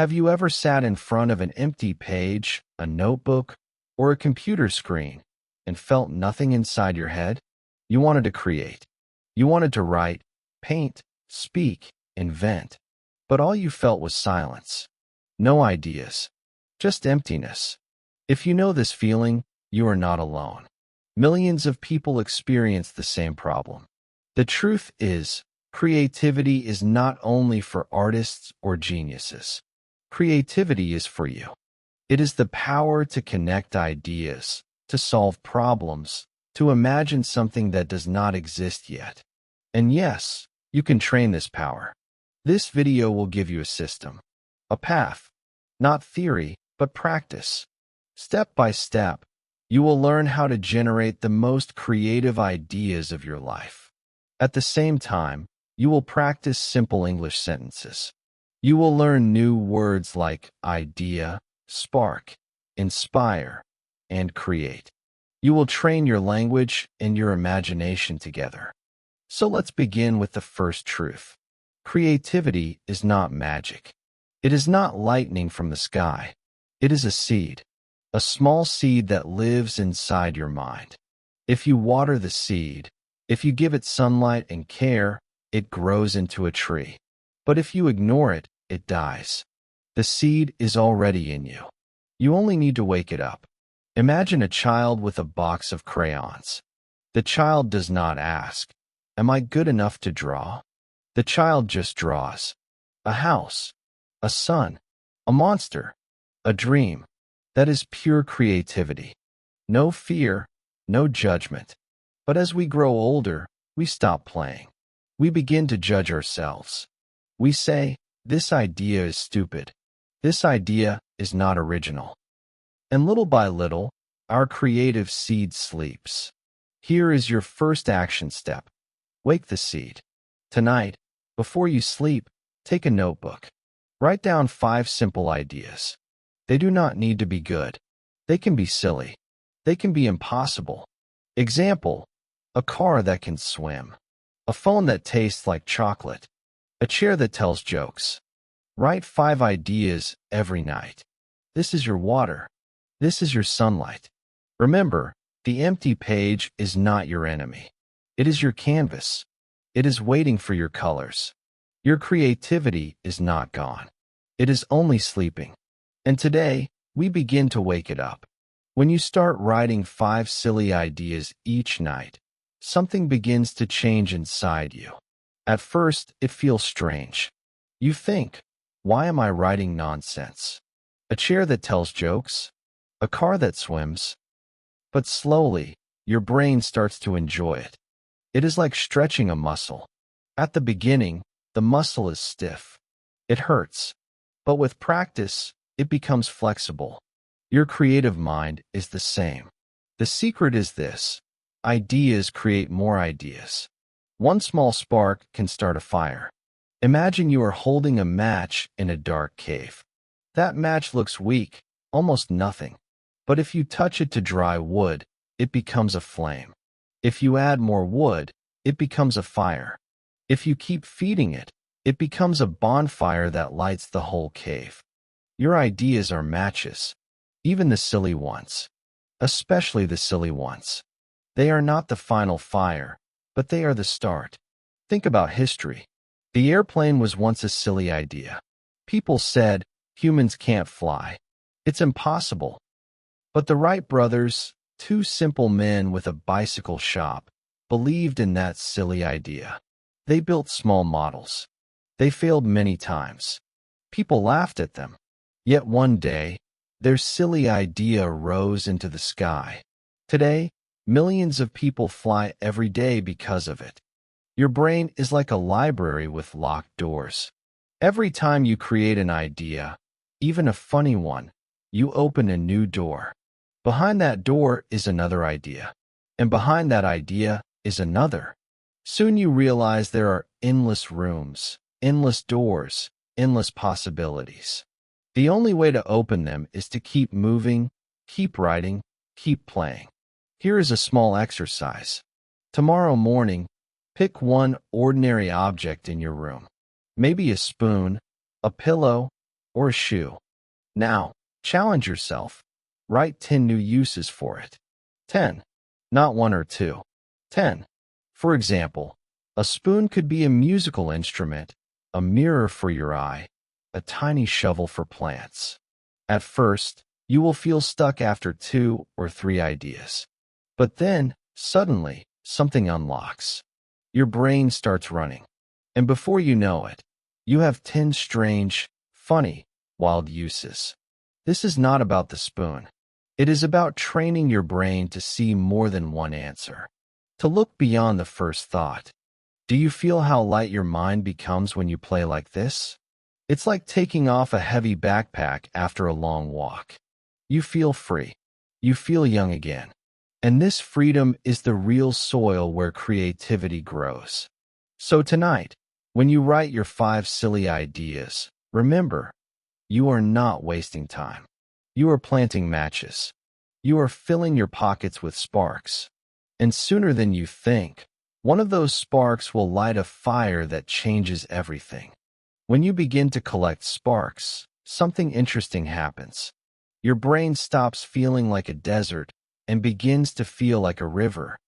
Have you ever sat in front of an empty page, a notebook, or a computer screen and felt nothing inside your head? You wanted to create. You wanted to write, paint, speak, invent. But all you felt was silence. No ideas. Just emptiness. If you know this feeling, you are not alone. Millions of people experience the same problem. The truth is, creativity is not only for artists or geniuses. Creativity is for you. It is the power to connect ideas, to solve problems, to imagine something that does not exist yet. And yes, you can train this power. This video will give you a system, a path, not theory, but practice. Step by step, you will learn how to generate the most creative ideas of your life. At the same time, you will practice simple English sentences. You will learn new words like idea, spark, inspire, and create. You will train your language and your imagination together. So let's begin with the first truth. Creativity is not magic. It is not lightning from the sky. It is a seed, a small seed that lives inside your mind. If you water the seed, if you give it sunlight and care, it grows into a tree. But if you ignore it, it dies. The seed is already in you. You only need to wake it up. Imagine a child with a box of crayons. The child does not ask, "Am I good enough to draw?" The child just draws. A house, a sun, a monster, a dream. That is pure creativity. No fear, no judgment. But as we grow older, we stop playing. We begin to judge ourselves. We say, "This idea is stupid. This idea is not original." And little by little, our creative seed sleeps. Here is your first action step. Wake the seed. Tonight, before you sleep, take a notebook. Write down 5 simple ideas. They do not need to be good. They can be silly. They can be impossible. Example: a car that can swim. A phone that tastes like chocolate. A chair that tells jokes. Write 5 ideas every night. This is your water. This is your sunlight. Remember, the empty page is not your enemy. It is your canvas. It is waiting for your colors. Your creativity is not gone. It is only sleeping. And today, we begin to wake it up. When you start writing 5 silly ideas each night, something begins to change inside you. At first, it feels strange. You think, "Why am I writing nonsense? A chair that tells jokes? A car that swims?" But slowly, your brain starts to enjoy it. It is like stretching a muscle. At the beginning, the muscle is stiff. It hurts. But with practice, it becomes flexible. Your creative mind is the same. The secret is this: ideas create more ideas. One small spark can start a fire. Imagine you are holding a match in a dark cave. That match looks weak, almost nothing. But if you touch it to dry wood, it becomes a flame. If you add more wood, it becomes a fire. If you keep feeding it, it becomes a bonfire that lights the whole cave. Your ideas are matches, even the silly ones. Especially the silly ones. They are not the final fire, but they are the start. Think about history. The airplane was once a silly idea. People said, "Humans can't fly. It's impossible." But the Wright brothers, 2 simple men with a bicycle shop, believed in that silly idea. They built small models. They failed many times. People laughed at them. Yet one day, their silly idea rose into the sky. Today, millions of people fly every day because of it. Your brain is like a library with locked doors. Every time you create an idea, even a funny one, you open a new door. Behind that door is another idea. And behind that idea is another. Soon you realize there are endless rooms, endless doors, endless possibilities. The only way to open them is to keep moving, keep writing, keep playing. Here is a small exercise. Tomorrow morning, pick one ordinary object in your room. Maybe a spoon, a pillow, or a shoe. Now, challenge yourself. Write 10 new uses for it. 10. Not one or two. 10. For example, a spoon could be a musical instrument, a mirror for your eye, a tiny shovel for plants. At first, you will feel stuck after 2 or 3 ideas. But then, suddenly, something unlocks. Your brain starts running. And before you know it, you have 10 strange, funny, wild uses. This is not about the spoon. It is about training your brain to see more than one answer, to look beyond the first thought. Do you feel how light your mind becomes when you play like this? It's like taking off a heavy backpack after a long walk. You feel free. You feel young again. And this freedom is the real soil where creativity grows. So tonight, when you write your 5 silly ideas, remember, you are not wasting time. You are planting matches. You are filling your pockets with sparks. And sooner than you think, one of those sparks will light a fire that changes everything. When you begin to collect sparks, something interesting happens. Your brain stops feeling like a desert and begins to feel like a river.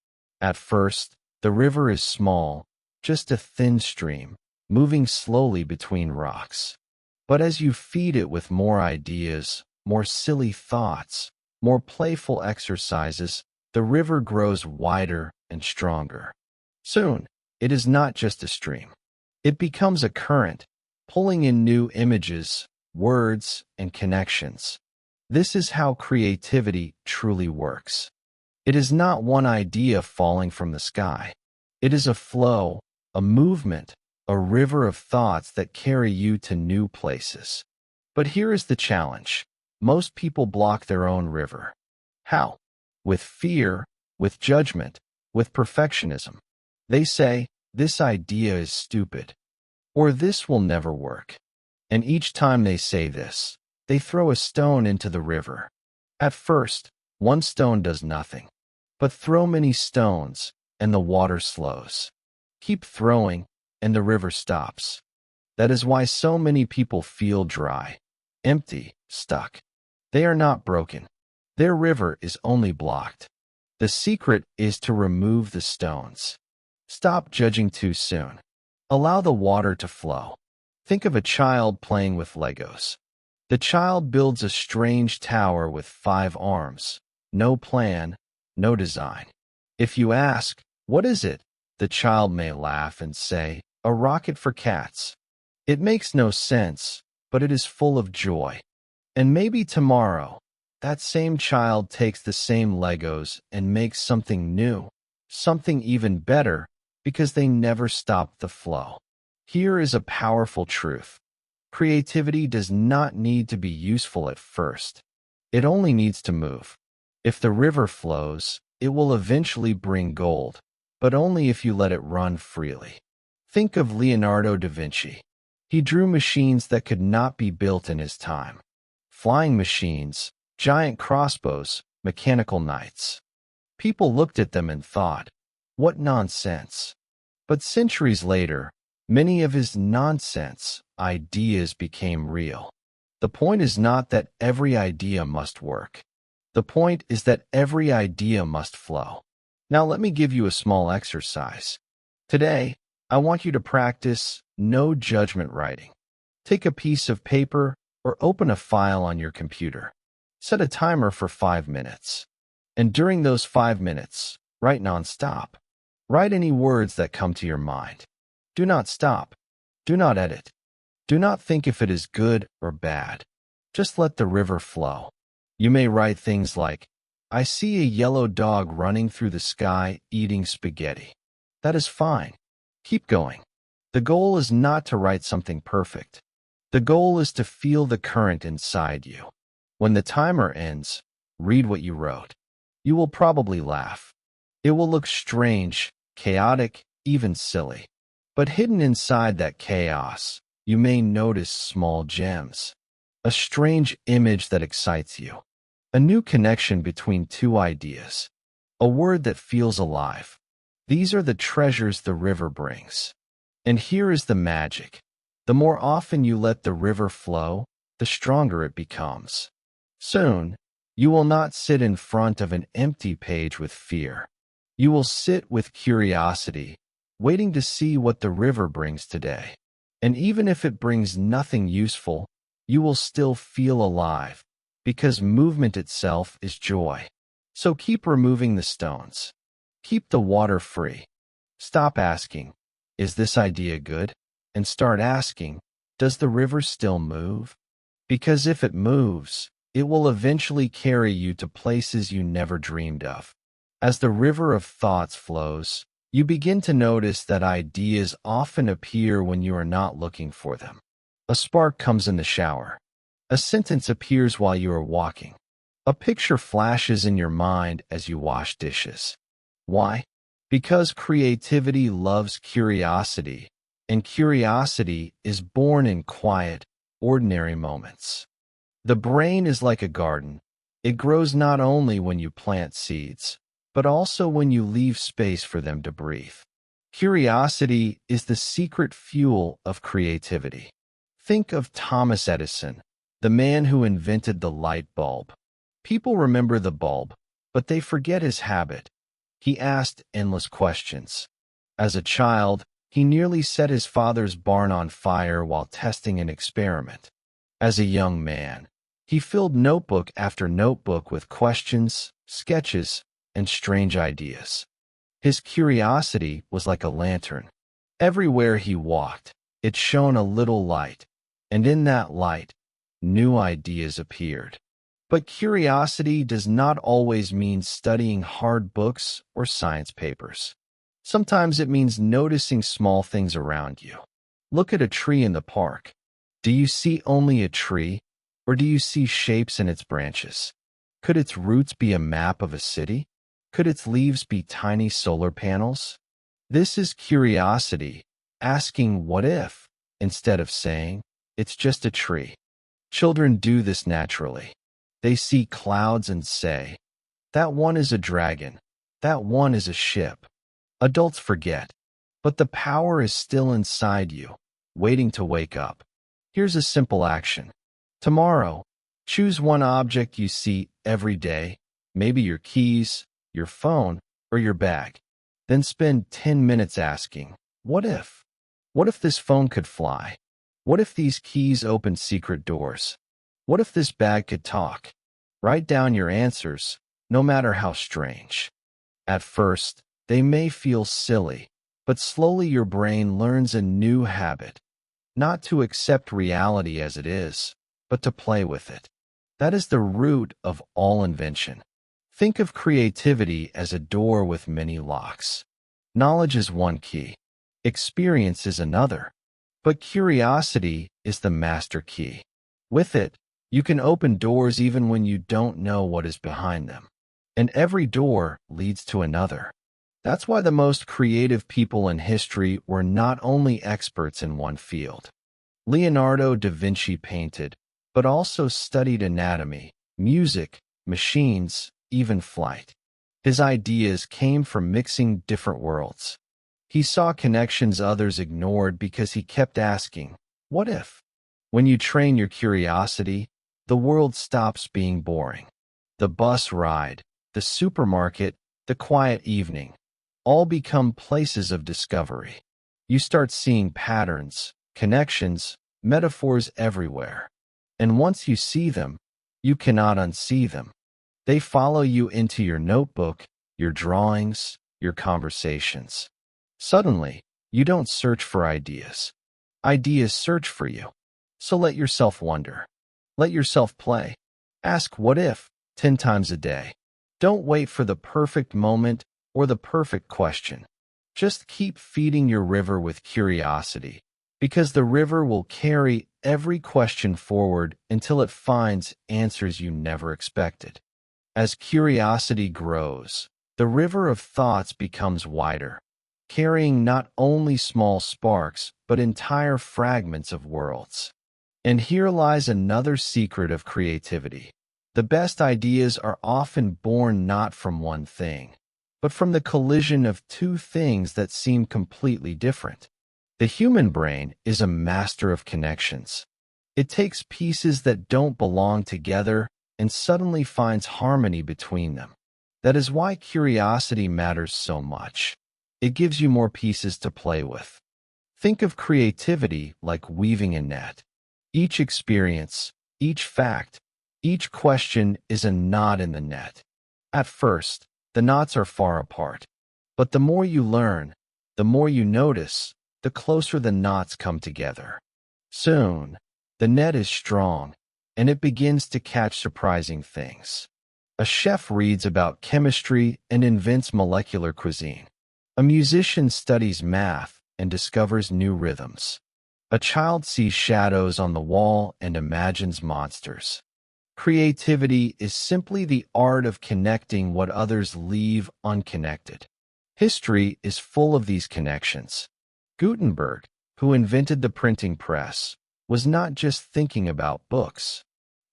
At first, the river is small, just a thin stream, moving slowly between rocks. But as you feed it with more ideas, more silly thoughts, more playful exercises, the river grows wider and stronger. Soon, it is not just a stream. It becomes a current, pulling in new images, words, and connections. This is how creativity truly works. It is not one idea falling from the sky. It is a flow, a movement, a river of thoughts that carry you to new places. But here is the challenge. Most people block their own river. How? With fear, with judgment, with perfectionism. They say, this idea is stupid, or this will never work. And each time they say this, they throw a stone into the river. At first, one stone does nothing. But throw many stones, and the water slows. Keep throwing, and the river stops. That is why so many people feel dry, empty, stuck. They are not broken. Their river is only blocked. The secret is to remove the stones. Stop judging too soon. Allow the water to flow. Think of a child playing with Legos. The child builds a strange tower with 5 arms. No plan, no design. If you ask, what is it? The child may laugh and say, a rocket for cats. It makes no sense, but it is full of joy. And maybe tomorrow, that same child takes the same Legos and makes something new, something even better, because they never stopped the flow. Here is a powerful truth. Creativity does not need to be useful at first. It only needs to move. If the river flows, it will eventually bring gold, but only if you let it run freely. Think of Leonardo da Vinci. He drew machines that could not be built in his time. Flying machines, giant crossbows, mechanical knights. People looked at them and thought, what nonsense. But centuries later, many of his nonsense ideas became real. The point is not that every idea must work. The point is that every idea must flow. Now let me give you a small exercise. Today, I want you to practice no judgment writing. Take a piece of paper or open a file on your computer. Set a timer for 5 minutes. And during those 5 minutes, write nonstop. Write any words that come to your mind. Do not stop. Do not edit. Do not think if it is good or bad. Just let the river flow. You may write things like, I see a yellow dog running through the sky eating spaghetti. That is fine. Keep going. The goal is not to write something perfect. The goal is to feel the current inside you. When the timer ends, read what you wrote. You will probably laugh. It will look strange, chaotic, even silly. But hidden inside that chaos, you may notice small gems. A strange image that excites you. A new connection between 2 ideas. A word that feels alive. These are the treasures the river brings. And here is the magic. The more often you let the river flow, the stronger it becomes. Soon, you will not sit in front of an empty page with fear. You will sit with curiosity, waiting to see what the river brings today. And even if it brings nothing useful, you will still feel alive, because movement itself is joy. So keep removing the stones. Keep the water free. Stop asking, is this idea good? And start asking, does the river still move? Because if it moves, it will eventually carry you to places you never dreamed of. As the river of thoughts flows, you begin to notice that ideas often appear when you are not looking for them. A spark comes in the shower. A sentence appears while you are walking. A picture flashes in your mind as you wash dishes. Why? Because creativity loves curiosity, and curiosity is born in quiet, ordinary moments. The brain is like a garden. It grows not only when you plant seeds, but also when you leave space for them to breathe. Curiosity is the secret fuel of creativity. Think of Thomas Edison, the man who invented the light bulb. People remember the bulb, but they forget his habit. He asked endless questions. As a child, he nearly set his father's barn on fire while testing an experiment. As a young man, he filled notebook after notebook with questions, sketches, and strange ideas. His curiosity was like a lantern. Everywhere he walked, it shone a little light, and in that light, new ideas appeared. But curiosity does not always mean studying hard books or science papers. Sometimes it means noticing small things around you. Look at a tree in the park. Do you see only a tree, or do you see shapes in its branches? Could its roots be a map of a city? Could its leaves be tiny solar panels? This is curiosity, asking what if, instead of saying, it's just a tree. Children do this naturally. They see clouds and say, that one is a dragon, that one is a ship. Adults forget, but the power is still inside you, waiting to wake up. Here's a simple action. Tomorrow, choose one object you see every day, maybe your keys, your phone, or your bag. Then spend 10 minutes asking, what if? What if this phone could fly? What if these keys opened secret doors? What if this bag could talk? Write down your answers, no matter how strange. At first, they may feel silly, but slowly your brain learns a new habit, not to accept reality as it is, but to play with it. That is the root of all invention. Think of creativity as a door with many locks. Knowledge is one key. Experience is another. But curiosity is the master key. With it, you can open doors even when you don't know what is behind them. And every door leads to another. That's why the most creative people in history were not only experts in one field. Leonardo da Vinci painted, but also studied anatomy, music, machines, even flight. His ideas came from mixing different worlds. He saw connections others ignored because he kept asking, what if? When you train your curiosity, the world stops being boring. The bus ride, the supermarket, the quiet evening, all become places of discovery. You start seeing patterns, connections, metaphors everywhere. And once you see them, you cannot unsee them. They follow you into your notebook, your drawings, your conversations. Suddenly, you don't search for ideas. Ideas search for you. So let yourself wonder. Let yourself play. Ask what if 10 times a day. Don't wait for the perfect moment or the perfect question. Just keep feeding your river with curiosity, because the river will carry every question forward until it finds answers you never expected. As curiosity grows, the river of thoughts becomes wider, carrying not only small sparks, but entire fragments of worlds. And here lies another secret of creativity. The best ideas are often born not from one thing, but from the collision of two things that seem completely different. The human brain is a master of connections. It takes pieces that don't belong together and suddenly finds harmony between them. That is why curiosity matters so much. It gives you more pieces to play with. Think of creativity like weaving a net. Each experience, each fact, each question is a knot in the net. At first, the knots are far apart. But the more you learn, the more you notice, the closer the knots come together. Soon, the net is strong, and it begins to catch surprising things. A chef reads about chemistry and invents molecular cuisine. A musician studies math and discovers new rhythms. A child sees shadows on the wall and imagines monsters. Creativity is simply the art of connecting what others leave unconnected. History is full of these connections. Gutenberg, who invented the printing press, was not just thinking about books.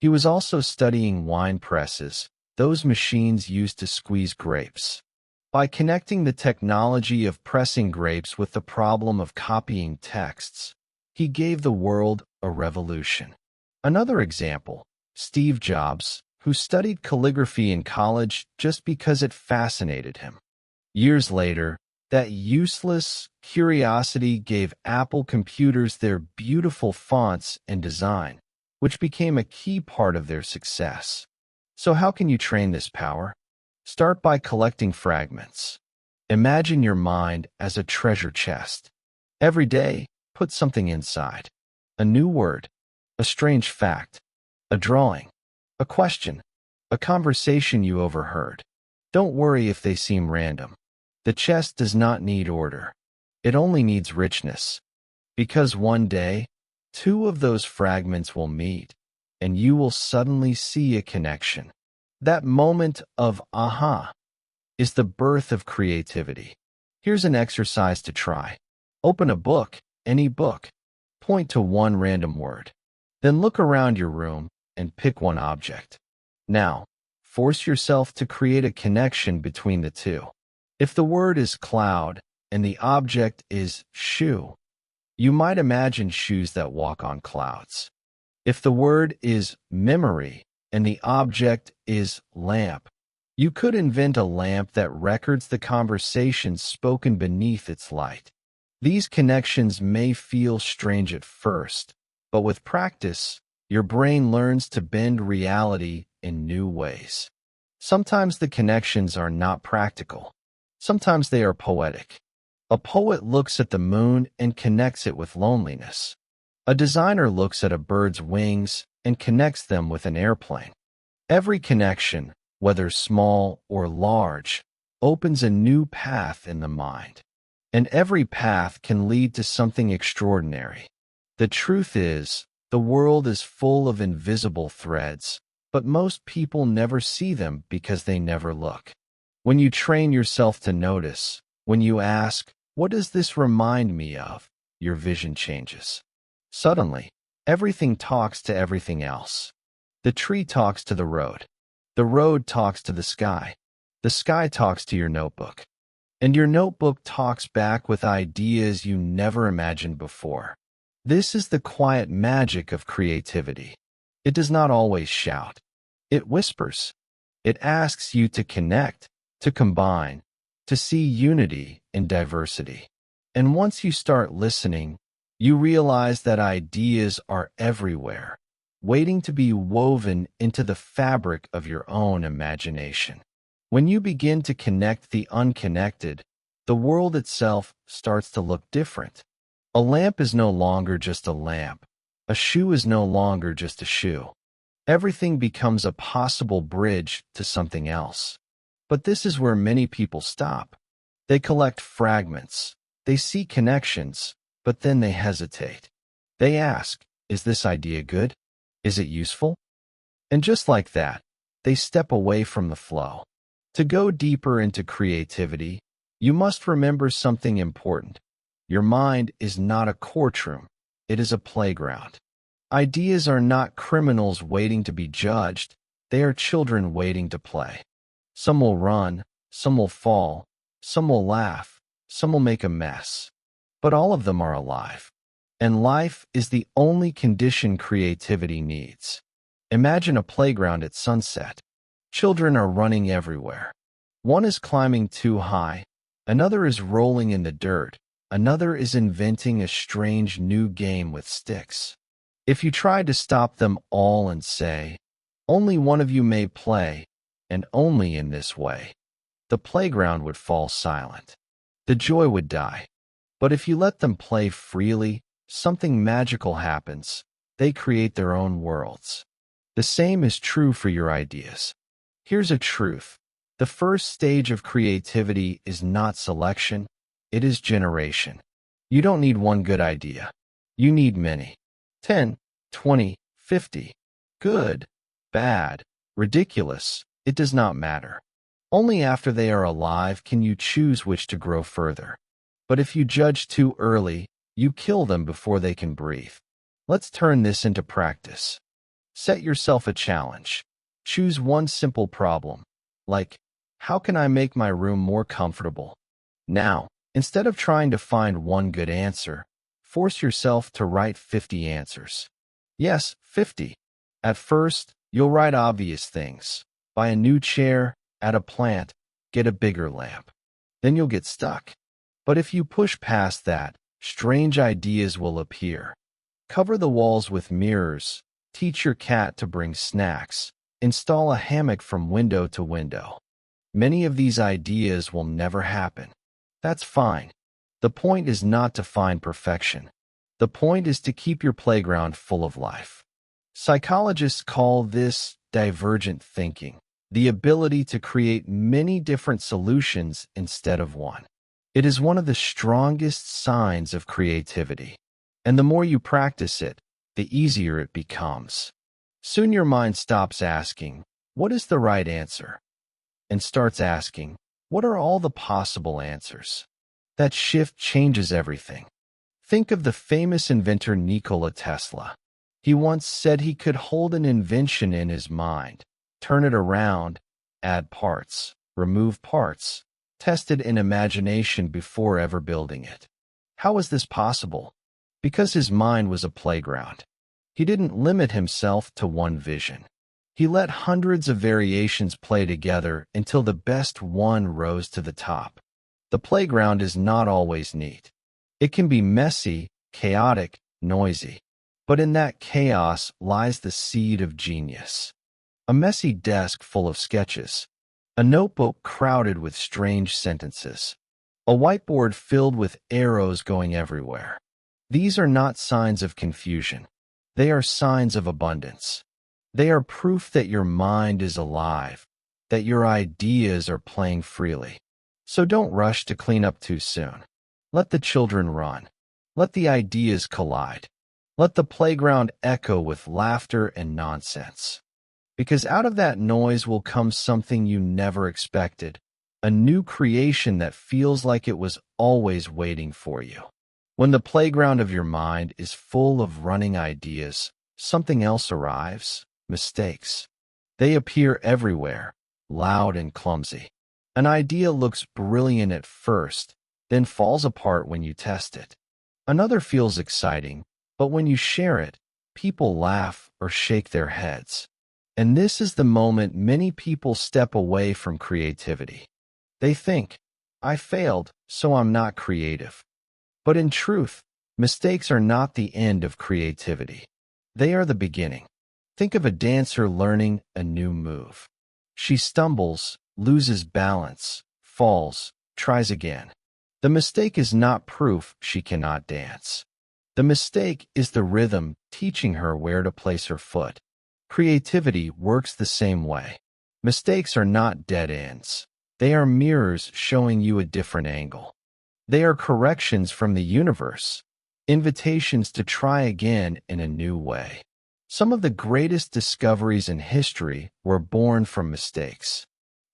He was also studying wine presses, those machines used to squeeze grapes. By connecting the technology of pressing grapes with the problem of copying texts, he gave the world a revolution. Another example, Steve Jobs, who studied calligraphy in college just because it fascinated him. Years later, that useless curiosity gave Apple computers their beautiful fonts and design, which became a key part of their success. So how can you train this power? Start by collecting fragments. Imagine your mind as a treasure chest. Every day, put something inside. A new word, a strange fact, a drawing, a question, a conversation you overheard. Don't worry if they seem random. The chest does not need order. It only needs richness. Because one day, two of those fragments will meet, and you will suddenly see a connection. That moment of aha is the birth of creativity. Here's an exercise to try. Open a book, any book. Point to one random word. Then look around your room and pick one object. Now, force yourself to create a connection between the two. If the word is cloud and the object is shoe, you might imagine shoes that walk on clouds. If the word is memory and the object is lamp, you could invent a lamp that records the conversations spoken beneath its light. These connections may feel strange at first, but with practice, your brain learns to bend reality in new ways. Sometimes the connections are not practical. Sometimes they are poetic. A poet looks at the moon and connects it with loneliness. A designer looks at a bird's wings and connects them with an airplane. Every connection, whether small or large, opens a new path in the mind. And every path can lead to something extraordinary. The truth is, the world is full of invisible threads, but most people never see them because they never look. When you train yourself to notice, when you ask, "What does this remind me of?" your vision changes. Suddenly, everything talks to everything else. The tree talks to the road talks to the sky talks to your notebook, and your notebook talks back with ideas you never imagined before. This is the quiet magic of creativity. It does not always shout. It whispers. It asks you to connect, to combine, to see unity in diversity. And once you start listening, you realize that ideas are everywhere, waiting to be woven into the fabric of your own imagination. When you begin to connect the unconnected, the world itself starts to look different. A lamp is no longer just a lamp. A shoe is no longer just a shoe. Everything becomes a possible bridge to something else. But this is where many people stop. They collect fragments. They see connections, but then they hesitate. They ask, "Is this idea good? Is it useful?" And just like that, they step away from the flow. To go deeper into creativity, you must remember something important. Your mind is not a courtroom. It is a playground. Ideas are not criminals waiting to be judged. They are children waiting to play. Some will run, some will fall, some will laugh, some will make a mess. But all of them are alive. And life is the only condition creativity needs. Imagine a playground at sunset. Children are running everywhere. One is climbing too high, another is rolling in the dirt, another is inventing a strange new game with sticks. If you tried to stop them all and say, "Only one of you may play, and only in this way," the playground would fall silent. The joy would die. But if you let them play freely, something magical happens. They create their own worlds. The same is true for your ideas. Here's a truth. The first stage of creativity is not selection, it is generation. You don't need one good idea. You need many. 10, 20, 50. Good, bad, ridiculous, it does not matter. Only after they are alive can you choose which to grow further. But if you judge too early, you kill them before they can breathe. Let's turn this into practice. Set yourself a challenge. Choose one simple problem, like, how can I make my room more comfortable? Now, instead of trying to find one good answer, force yourself to write 50 answers. Yes, 50. At first, you'll write obvious things. Buy a new chair, add a plant, get a bigger lamp. Then you'll get stuck. But if you push past that, strange ideas will appear. Cover the walls with mirrors, teach your cat to bring snacks, install a hammock from window to window. Many of these ideas will never happen. That's fine. The point is not to find perfection. The point is to keep your playground full of life. Psychologists call this divergent thinking, the ability to create many different solutions instead of one. It is one of the strongest signs of creativity. And the more you practice it, the easier it becomes. Soon your mind stops asking, "What is the right answer?" and starts asking, "What are all the possible answers?" That shift changes everything. Think of the famous inventor Nikola Tesla. He once said he could hold an invention in his mind, turn it around, add parts, remove parts, test it in imagination before ever building it. How was this possible? Because his mind was a playground. He didn't limit himself to one vision. He let hundreds of variations play together until the best one rose to the top. The playground is not always neat. It can be messy, chaotic, noisy. But in that chaos lies the seed of genius. A messy desk full of sketches. A notebook crowded with strange sentences. A whiteboard filled with arrows going everywhere. These are not signs of confusion. They are signs of abundance. They are proof that your mind is alive, that your ideas are playing freely. So don't rush to clean up too soon. Let the children run. Let the ideas collide. Let the playground echo with laughter and nonsense. Because out of that noise will come something you never expected, a new creation that feels like it was always waiting for you. When the playground of your mind is full of running ideas, something else arrives, mistakes. They appear everywhere, loud and clumsy. An idea looks brilliant at first, then falls apart when you test it. Another feels exciting, but when you share it, people laugh or shake their heads. And this is the moment many people step away from creativity. They think, "I failed, so I'm not creative." But in truth, mistakes are not the end of creativity. They are the beginning. Think of a dancer learning a new move. She stumbles, loses balance, falls, tries again. The mistake is not proof she cannot dance. The mistake is the rhythm teaching her where to place her foot. Creativity works the same way. Mistakes are not dead ends. They are mirrors showing you a different angle. They are corrections from the universe, invitations to try again in a new way. Some of the greatest discoveries in history were born from mistakes.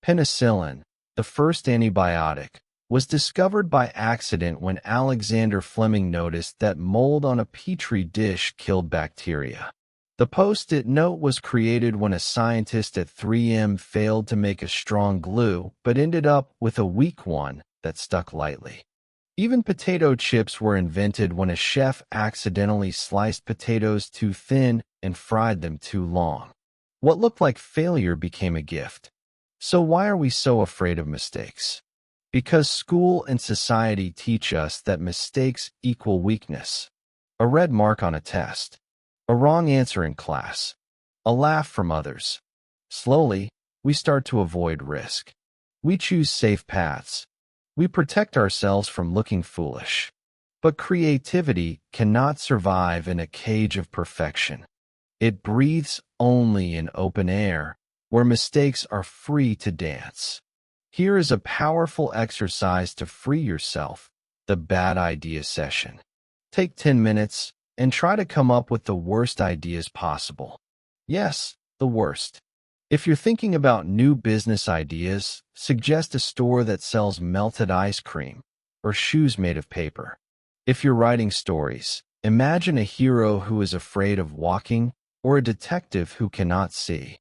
Penicillin, the first antibiotic, was discovered by accident when Alexander Fleming noticed that mold on a petri dish killed bacteria. The Post-it note was created when a scientist at 3M failed to make a strong glue but ended up with a weak one that stuck lightly. Even potato chips were invented when a chef accidentally sliced potatoes too thin and fried them too long. What looked like failure became a gift. So why are we so afraid of mistakes? Because school and society teach us that mistakes equal weakness. A red mark on a test, a wrong answer in class, a laugh from others. Slowly, we start to avoid risk. We choose safe paths. We protect ourselves from looking foolish. But creativity cannot survive in a cage of perfection. It breathes only in open air, where mistakes are free to dance. Here is a powerful exercise to free yourself, the bad idea session. Take 10 minutes and try to come up with the worst ideas possible. Yes, the worst. If you're thinking about new business ideas, suggest a store that sells melted ice cream or shoes made of paper. If you're writing stories, imagine a hero who is afraid of walking or a detective who cannot see.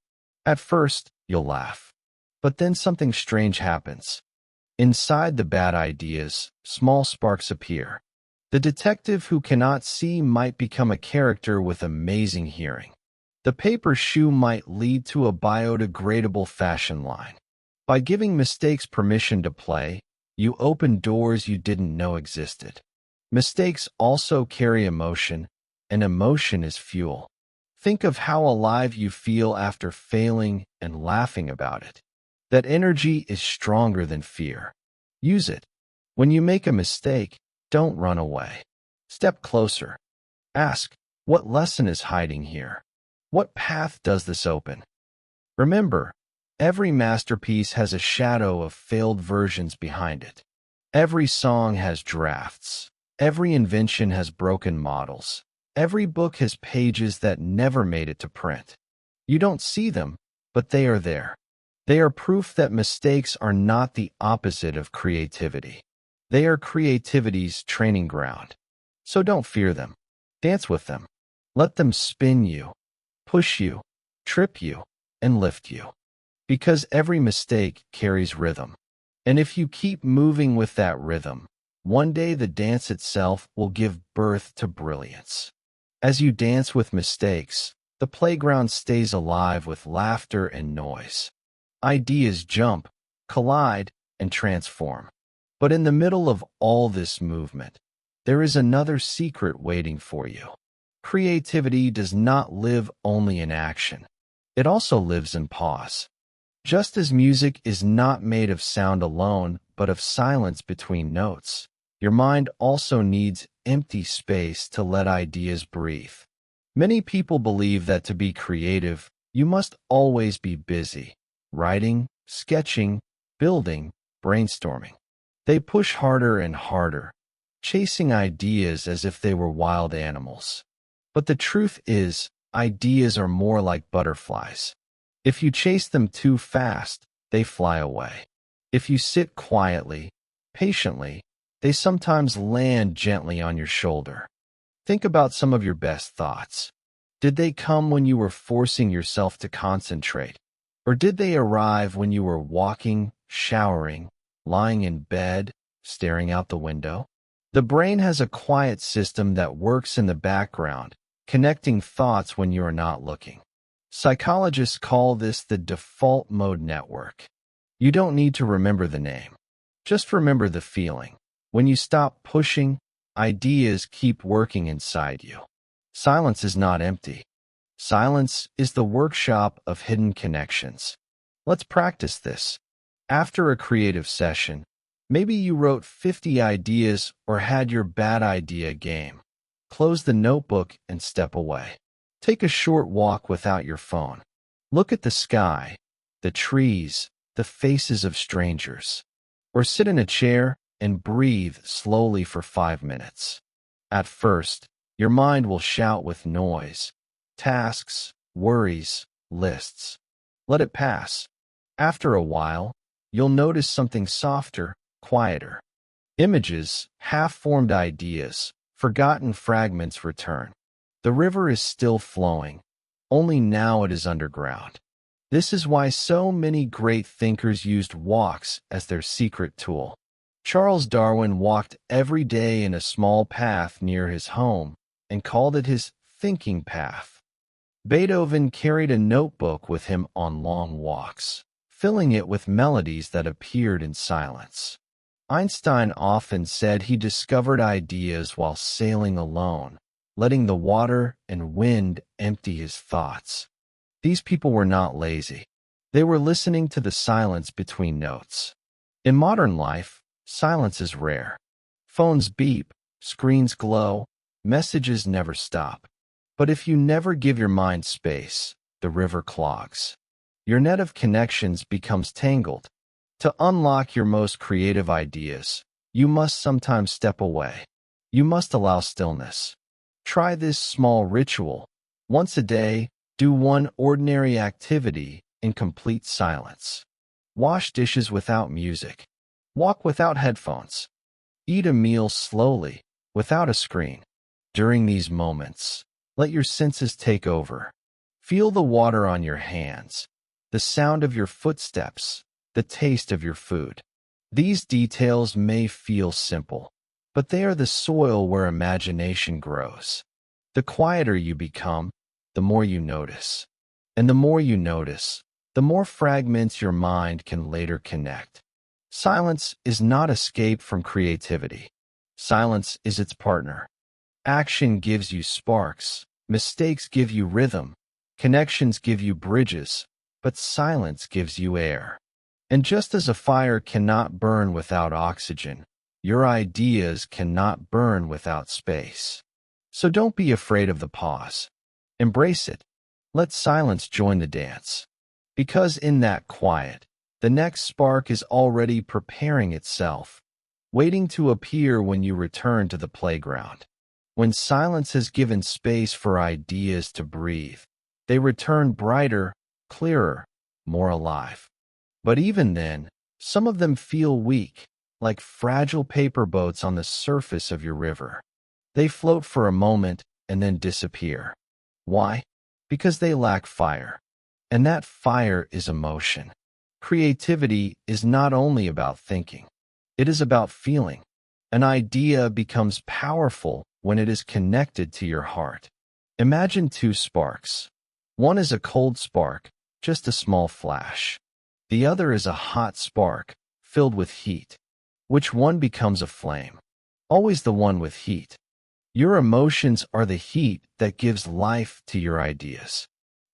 At first, you'll laugh. But then something strange happens. Inside the bad ideas, small sparks appear. The detective who cannot see might become a character with amazing hearing. The paper shoe might lead to a biodegradable fashion line. By giving mistakes permission to play, you open doors you didn't know existed. Mistakes also carry emotion, and emotion is fuel. Think of how alive you feel after failing and laughing about it. That energy is stronger than fear. Use it. When you make a mistake, don't run away. Step closer. Ask, what lesson is hiding here? What path does this open? Remember, every masterpiece has a shadow of failed versions behind it. Every song has drafts. Every invention has broken models. Every book has pages that never made it to print. You don't see them, but they are there. They are proof that mistakes are not the opposite of creativity. They are creativity's training ground. So don't fear them. Dance with them. Let them spin you, push you, trip you, and lift you. Because every mistake carries rhythm. And if you keep moving with that rhythm, one day the dance itself will give birth to brilliance. As you dance with mistakes, the playground stays alive with laughter and noise. Ideas jump, collide, and transform. But in the middle of all this movement, there is another secret waiting for you. Creativity does not live only in action. It also lives in pause. Just as music is not made of sound alone, but of silence between notes, your mind also needs empty space to let ideas breathe. Many people believe that to be creative, you must always be busy, writing, sketching, building, brainstorming. They push harder and harder, chasing ideas as if they were wild animals. But the truth is, ideas are more like butterflies. If you chase them too fast, they fly away. If you sit quietly, patiently, they sometimes land gently on your shoulder. Think about some of your best thoughts. Did they come when you were forcing yourself to concentrate? Or did they arrive when you were walking, showering, lying in bed, staring out the window? The brain has a quiet system that works in the background, connecting thoughts when you are not looking. Psychologists call this the default mode network. You don't need to remember the name. Just remember the feeling. When you stop pushing, ideas keep working inside you. Silence is not empty. Silence is the workshop of hidden connections. Let's practice this. After a creative session, maybe you wrote 50 ideas or had your bad idea game. Close the notebook and step away. Take a short walk without your phone. Look at the sky, the trees, the faces of strangers. Or sit in a chair and breathe slowly for 5 minutes. At first, your mind will shout with noise, tasks, worries, lists. Let it pass. After a while, you'll notice something softer, quieter. Images, half-formed ideas, forgotten fragments return. The river is still flowing, only now it is underground. This is why so many great thinkers used walks as their secret tool. Charles Darwin walked every day in a small path near his home and called it his thinking path. Beethoven carried a notebook with him on long walks, filling it with melodies that appeared in silence. Einstein often said he discovered ideas while sailing alone, letting the water and wind empty his thoughts. These people were not lazy. They were listening to the silence between notes. In modern life, silence is rare. Phones beep, screens glow, messages never stop. But if you never give your mind space, the river clogs. Your net of connections becomes tangled. To unlock your most creative ideas, you must sometimes step away. You must allow stillness. Try this small ritual. Once a day, do one ordinary activity in complete silence. Wash dishes without music. Walk without headphones. Eat a meal slowly, without a screen. During these moments, let your senses take over. Feel the water on your hands, the sound of your footsteps, the taste of your food. These details may feel simple, but they are the soil where imagination grows. The quieter you become, the more you notice. And the more you notice, the more fragments your mind can later connect. Silence is not escape from creativity. Silence is its partner. Action gives you sparks, mistakes give you rhythm, connections give you bridges, but silence gives you air. And just as a fire cannot burn without oxygen, your ideas cannot burn without space. So don't be afraid of the pause. Embrace it. Let silence join the dance. Because in that quiet, the next spark is already preparing itself, waiting to appear when you return to the playground. When silence has given space for ideas to breathe, they return brighter, clearer, more alive. But even then, some of them feel weak, like fragile paper boats on the surface of your river. They float for a moment and then disappear. Why? Because they lack fire. And that fire is emotion. Creativity is not only about thinking. It is about feeling. An idea becomes powerful when it is connected to your heart. Imagine two sparks. One is a cold spark, just a small flash. The other is a hot spark, filled with heat. Which one becomes a flame? Always the one with heat. Your emotions are the heat that gives life to your ideas.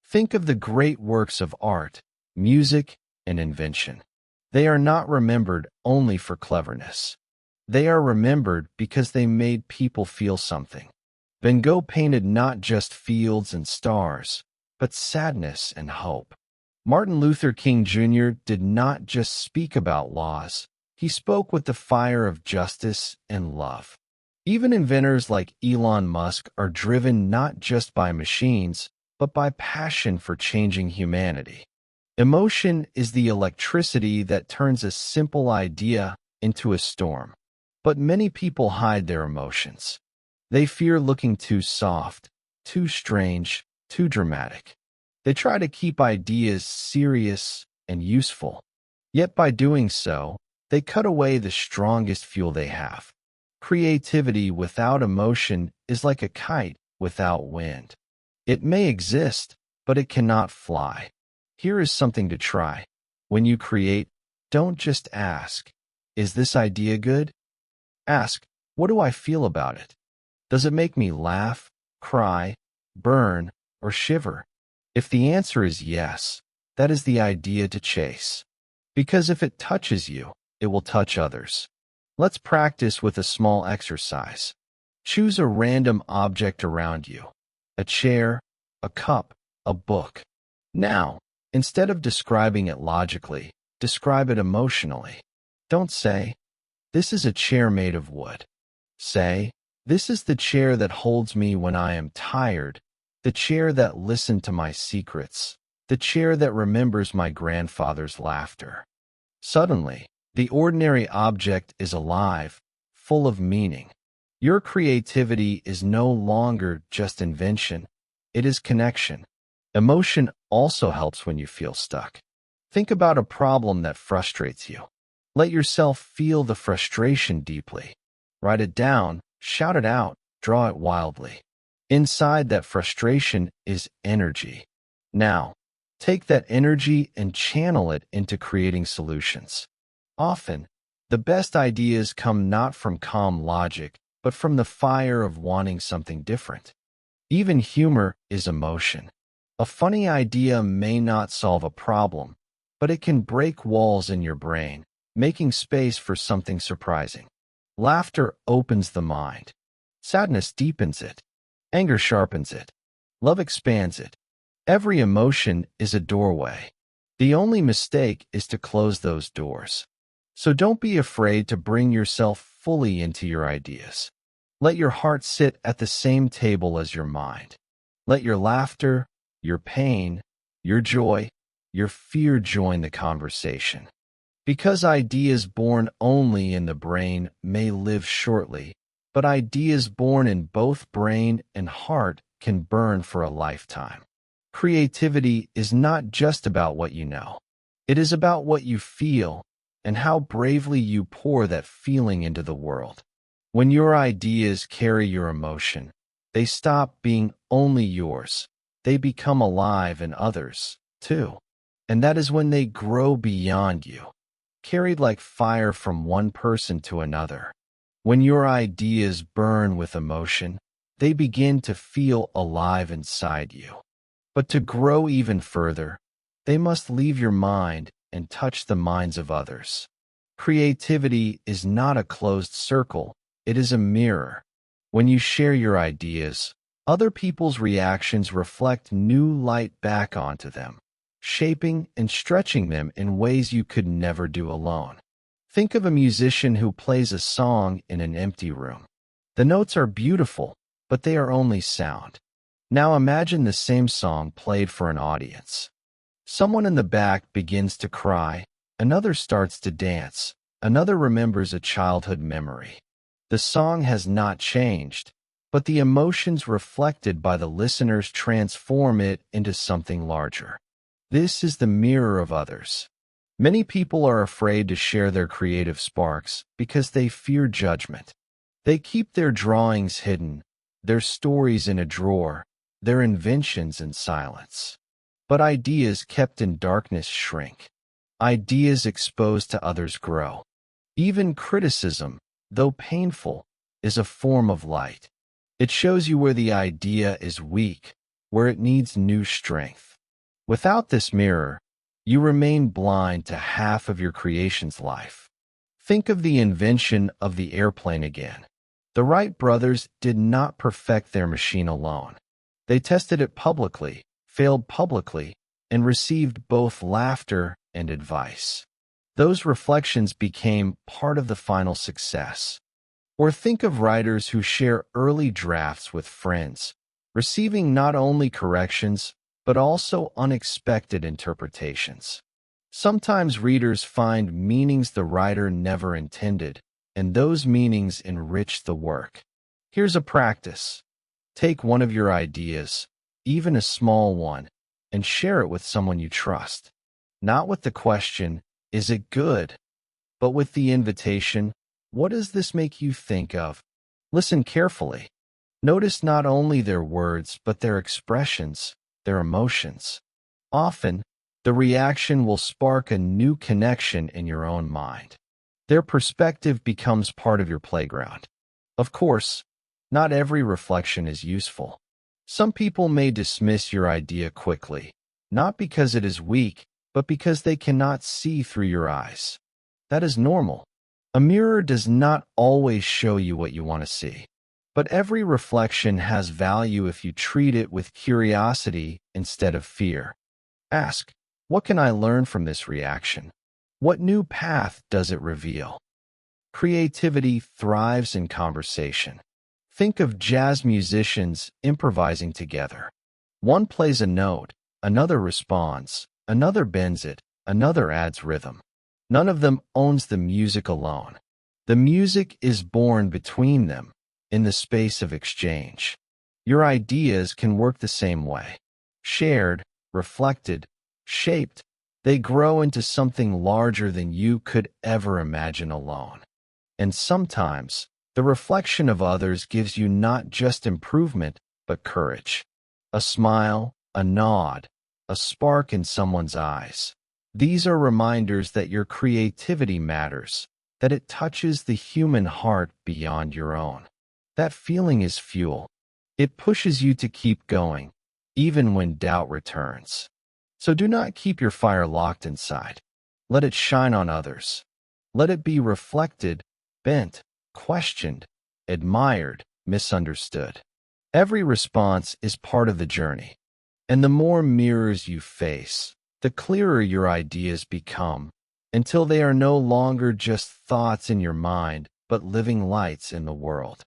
Think of the great works of art, music, and invention. They are not remembered only for cleverness. They are remembered because they made people feel something. Van Gogh painted not just fields and stars, but sadness and hope. Martin Luther King Jr. did not just speak about laws. He spoke with the fire of justice and love. Even inventors like Elon Musk are driven not just by machines, but by passion for changing humanity. Emotion is the electricity that turns a simple idea into a storm. But many people hide their emotions. They fear looking too soft, too strange, too dramatic. They try to keep ideas serious and useful. Yet by doing so, they cut away the strongest fuel they have. Creativity without emotion is like a kite without wind. It may exist, but it cannot fly. Here is something to try. When you create, don't just ask, "Is this idea good?" Ask, "What do I feel about it? Does it make me laugh, cry, burn, or shiver?" If the answer is yes, that is the idea to chase. Because if it touches you, it will touch others. Let's practice with a small exercise. Choose a random object around you. A chair, a cup, a book. Now, instead of describing it logically, describe it emotionally. Don't say, "This is a chair made of wood." Say, "This is the chair that holds me when I am tired, the chair that listened to my secrets, the chair that remembers my grandfather's laughter." Suddenly, the ordinary object is alive, full of meaning. Your creativity is no longer just invention, it is connection. Emotion also helps when you feel stuck. Think about a problem that frustrates you. Let yourself feel the frustration deeply. Write it down, shout it out, draw it wildly. Inside that frustration is energy. Now, take that energy and channel it into creating solutions. Often, the best ideas come not from calm logic, but from the fire of wanting something different. Even humor is emotion. A funny idea may not solve a problem, but it can break walls in your brain, making space for something surprising. Laughter opens the mind. Sadness deepens it. Anger sharpens it. Love expands it. Every emotion is a doorway. The only mistake is to close those doors. So don't be afraid to bring yourself fully into your ideas. Let your heart sit at the same table as your mind. Let your laughter, your pain, your joy, your fear join the conversation. Because ideas born only in the brain may live shortly, but ideas born in both brain and heart can burn for a lifetime. Creativity is not just about what you know. It is about what you feel and how bravely you pour that feeling into the world. When your ideas carry your emotion, they stop being only yours. They become alive in others, too. And that is when they grow beyond you, carried like fire from one person to another. When your ideas burn with emotion, they begin to feel alive inside you. But to grow even further, they must leave your mind and touch the minds of others. Creativity is not a closed circle, it is a mirror. When you share your ideas, other people's reactions reflect new light back onto them, shaping and stretching them in ways you could never do alone. Think of a musician who plays a song in an empty room. The notes are beautiful, but they are only sound. Now imagine the same song played for an audience. Someone in the back begins to cry, another starts to dance, another remembers a childhood memory. The song has not changed, but the emotions reflected by the listeners transform it into something larger. This is the mirror of others. Many people are afraid to share their creative sparks because they fear judgment. They keep their drawings hidden, their stories in a drawer, their inventions in silence. But ideas kept in darkness shrink. Ideas exposed to others grow. Even criticism, though painful, is a form of light. It shows you where the idea is weak, where it needs new strength. Without this mirror, you remain blind to half of your creation's life. Think of the invention of the airplane again. The Wright brothers did not perfect their machine alone. They tested it publicly, failed publicly, and received both laughter and advice. Those reflections became part of the final success. Or think of writers who share early drafts with friends, receiving not only corrections, but also unexpected interpretations. Sometimes readers find meanings the writer never intended, and those meanings enrich the work. Here's a practice. Take one of your ideas, even a small one, and share it with someone you trust. Not with the question, is it good? But with the invitation, what does this make you think of? Listen carefully. Notice not only their words, but their expressions, their emotions. Often, the reaction will spark a new connection in your own mind. Their perspective becomes part of your playground. Of course, not every reflection is useful. Some people may dismiss your idea quickly, not because it is weak, but because they cannot see through your eyes. That is normal. A mirror does not always show you what you want to see. But every reflection has value if you treat it with curiosity instead of fear. Ask, what can I learn from this reaction? What new path does it reveal? Creativity thrives in conversation. Think of jazz musicians improvising together. One plays a note, another responds, another bends it, another adds rhythm. None of them owns the music alone. The music is born between them, in the space of exchange. Your ideas can work the same way. Shared, reflected, shaped, They grow into something larger than you could ever imagine alone. And sometimes, the reflection of others gives you not just improvement, but courage. A smile, a nod, a spark in someone's eyes. These are reminders that your creativity matters, that it touches the human heart beyond your own. That feeling is fuel. It pushes you to keep going, even when doubt returns. So do not keep your fire locked inside. Let it shine on others. Let it be reflected, bent, questioned, admired, misunderstood. Every response is part of the journey. And the more mirrors you face, the clearer your ideas become, until they are no longer just thoughts in your mind, but living lights in the world.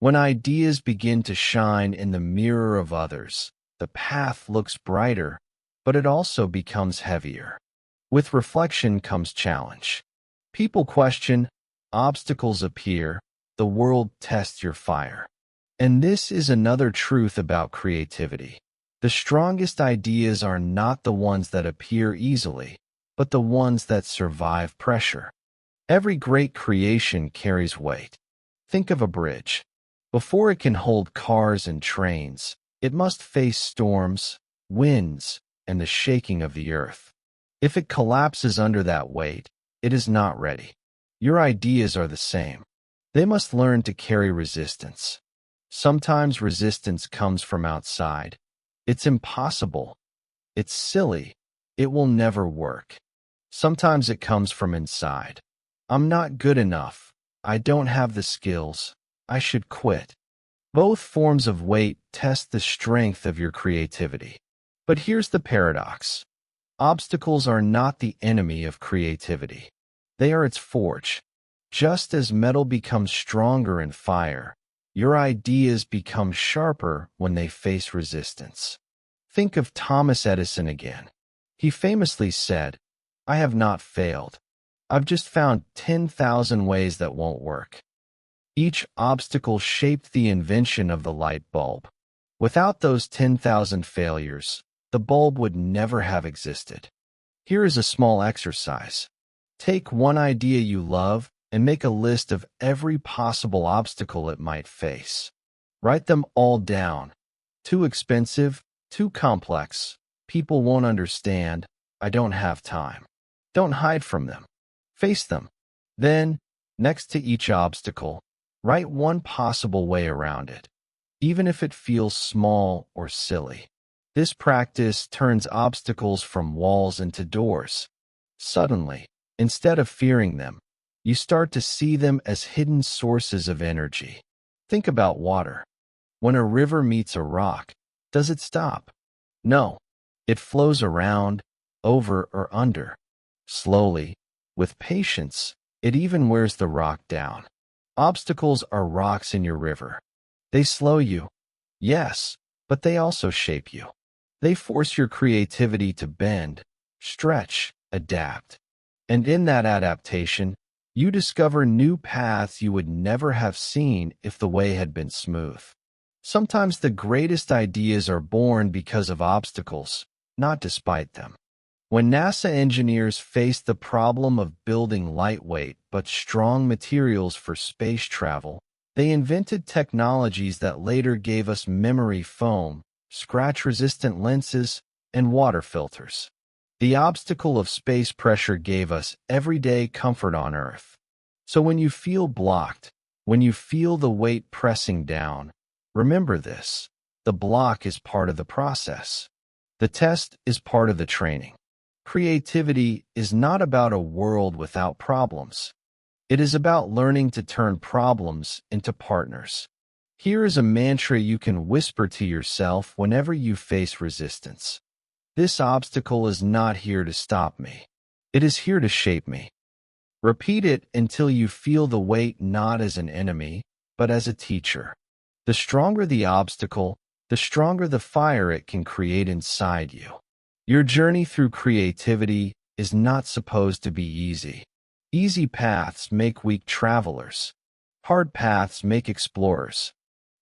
When ideas begin to shine in the mirror of others, the path looks brighter, but it also becomes heavier. With reflection comes challenge. People question, obstacles appear, the world tests your fire. And this is another truth about creativity. The strongest ideas are not the ones that appear easily, but the ones that survive pressure. Every great creation carries weight. Think of a bridge. Before it can hold cars and trains, it must face storms, winds, and the shaking of the earth. If it collapses under that weight, it is not ready. Your ideas are the same. They must learn to carry resistance. Sometimes resistance comes from outside. It's impossible. It's silly. It will never work. Sometimes it comes from inside. I'm not good enough. I don't have the skills. I should quit. Both forms of weight test the strength of your creativity. But here's the paradox. Obstacles are not the enemy of creativity. They are its forge. Just as metal becomes stronger in fire, your ideas become sharper when they face resistance. Think of Thomas Edison again. He famously said, "I have not failed. I've just found 10,000 ways that won't work." Each obstacle shaped the invention of the light bulb. Without those 10,000 failures, the bulb would never have existed. Here is a small exercise. Take one idea you love and make a list of every possible obstacle it might face. Write them all down. Too expensive, too complex, people won't understand, I don't have time. Don't hide from them. Face them. Then, next to each obstacle, write one possible way around it, even if it feels small or silly. This practice turns obstacles from walls into doors. Suddenly, instead of fearing them, you start to see them as hidden sources of energy. Think about water. When a river meets a rock, does it stop? No. It flows around, over or under. Slowly, with patience, it even wears the rock down. Obstacles are rocks in your river. They slow you, yes, but they also shape you. They force your creativity to bend, stretch, adapt. And in that adaptation, you discover new paths you would never have seen if the way had been smooth. Sometimes the greatest ideas are born because of obstacles, not despite them. When NASA engineers faced the problem of building lightweight but strong materials for space travel, they invented technologies that later gave us memory foam, scratch-resistant lenses, and water filters. The obstacle of space pressure gave us everyday comfort on Earth. So when you feel blocked, when you feel the weight pressing down, remember this: the block is part of the process. The test is part of the training. Creativity is not about a world without problems. It is about learning to turn problems into partners. Here is a mantra you can whisper to yourself whenever you face resistance. This obstacle is not here to stop me. It is here to shape me. Repeat it until you feel the weight not as an enemy, but as a teacher. The stronger the obstacle, the stronger the fire it can create inside you. Your journey through creativity is not supposed to be easy. Easy paths make weak travelers. Hard paths make explorers.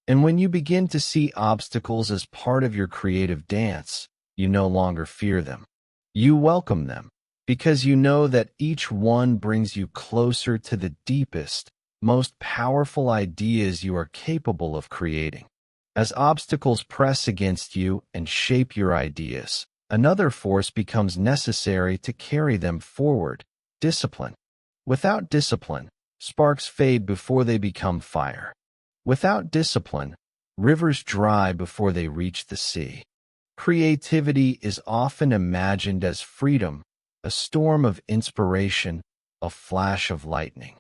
And when you begin to see obstacles as part of your creative dance, you no longer fear them. You welcome them. because you know that each one brings you closer to the deepest, most powerful ideas you are capable of creating. As obstacles press against you and shape your ideas, another force becomes necessary to carry them forward: discipline. Without discipline, sparks fade before they become fire. Without discipline, rivers dry before they reach the sea. Creativity is often imagined as freedom, a storm of inspiration, a flash of lightning.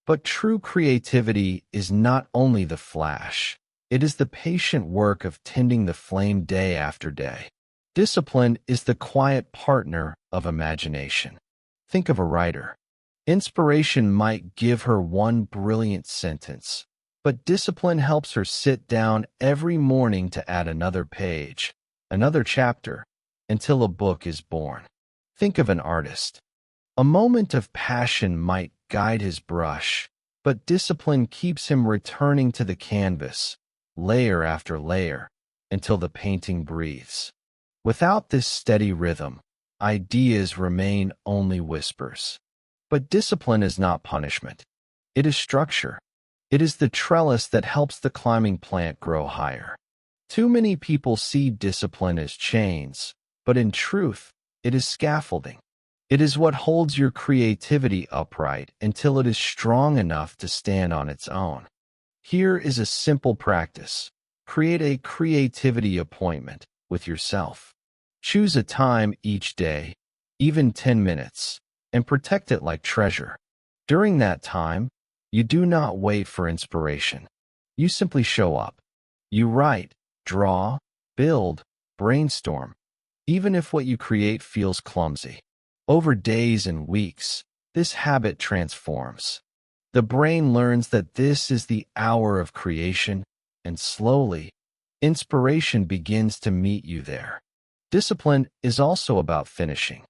But true creativity is not only the flash, it is the patient work of tending the flame day after day. Discipline is the quiet partner of imagination. Think of a writer. Inspiration might give her one brilliant sentence, but discipline helps her sit down every morning to add another page, another chapter, until a book is born. Think of an artist. A moment of passion might guide his brush, but discipline keeps him returning to the canvas, layer after layer, until the painting breathes. Without this steady rhythm, ideas remain only whispers. But discipline is not punishment. It is structure. It is the trellis that helps the climbing plant grow higher. Too many people see discipline as chains, but in truth, it is scaffolding. It is what holds your creativity upright until it is strong enough to stand on its own. Here is a simple practice. Create a creativity appointment with yourself. Choose a time each day, even 10 minutes, and protect it like treasure. During that time, you do not wait for inspiration. You simply show up. You write, draw, build, brainstorm, even if what you create feels clumsy. Over days and weeks, this habit transforms. The brain learns that this is the hour of creation, and slowly, inspiration begins to meet you there. Discipline is also about finishing.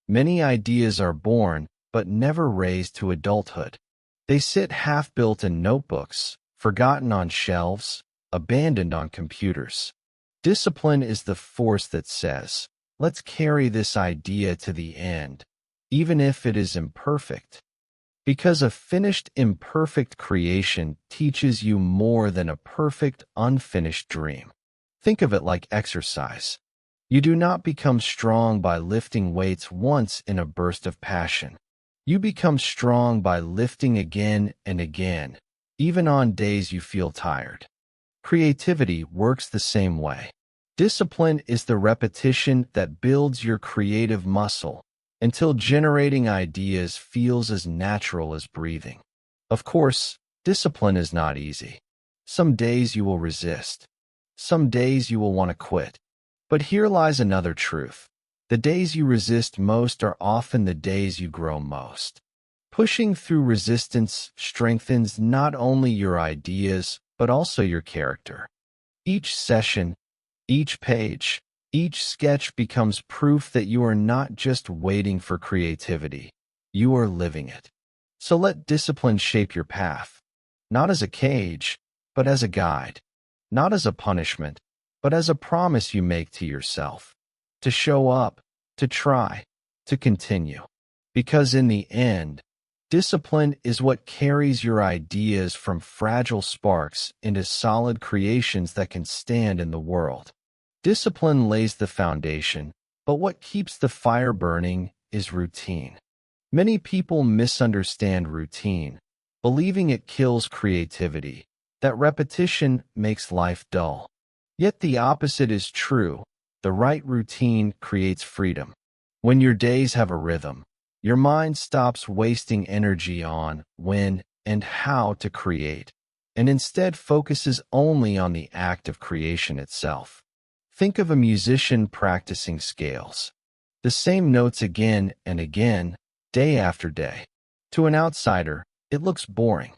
Many ideas are born, but never raised to adulthood. They sit half-built in notebooks, forgotten on shelves, abandoned on computers. Discipline is the force that says, let's carry this idea to the end, even if it is imperfect. Because a finished, imperfect creation teaches you more than a perfect, unfinished dream. Think of it like exercise. You do not become strong by lifting weights once in a burst of passion. You become strong by lifting again and again, even on days you feel tired. Creativity works the same way. Discipline is the repetition that builds your creative muscle until generating ideas feels as natural as breathing. Of course, discipline is not easy. Some days you will resist. Some days you will want to quit. But here lies another truth. The days you resist most are often the days you grow most. Pushing through resistance strengthens not only your ideas, but also your character. Each session, each page, each sketch becomes proof that you are not just waiting for creativity, you are living it. So let discipline shape your path, not as a cage, but as a guide, not as a punishment, but as a promise you make to yourself, to show up, to try, to continue. Because in the end, discipline is what carries your ideas from fragile sparks into solid creations that can stand in the world. Discipline lays the foundation, but what keeps the fire burning is routine. Many people misunderstand routine, believing it kills creativity, that repetition makes life dull. Yet the opposite is true. The right routine creates freedom. When your days have a rhythm, your mind stops wasting energy on when and how to create, and instead focuses only on the act of creation itself. Think of a musician practicing scales. The same notes again and again, day after day. To an outsider, it looks boring.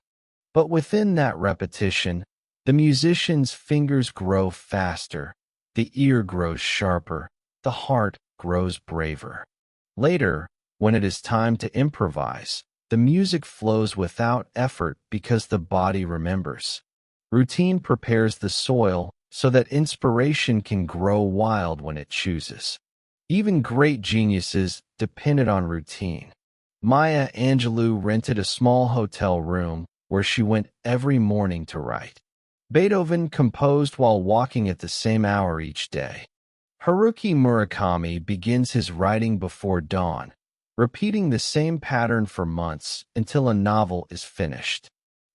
But within that repetition, the musician's fingers grow faster, the ear grows sharper, the heart grows braver. Later, when it is time to improvise, the music flows without effort because the body remembers. Routine prepares the soil so that inspiration can grow wild when it chooses. Even great geniuses depended on routine. Maya Angelou rented a small hotel room where she went every morning to write. Beethoven composed while walking at the same hour each day. Haruki Murakami begins his writing before dawn, repeating the same pattern for months until a novel is finished.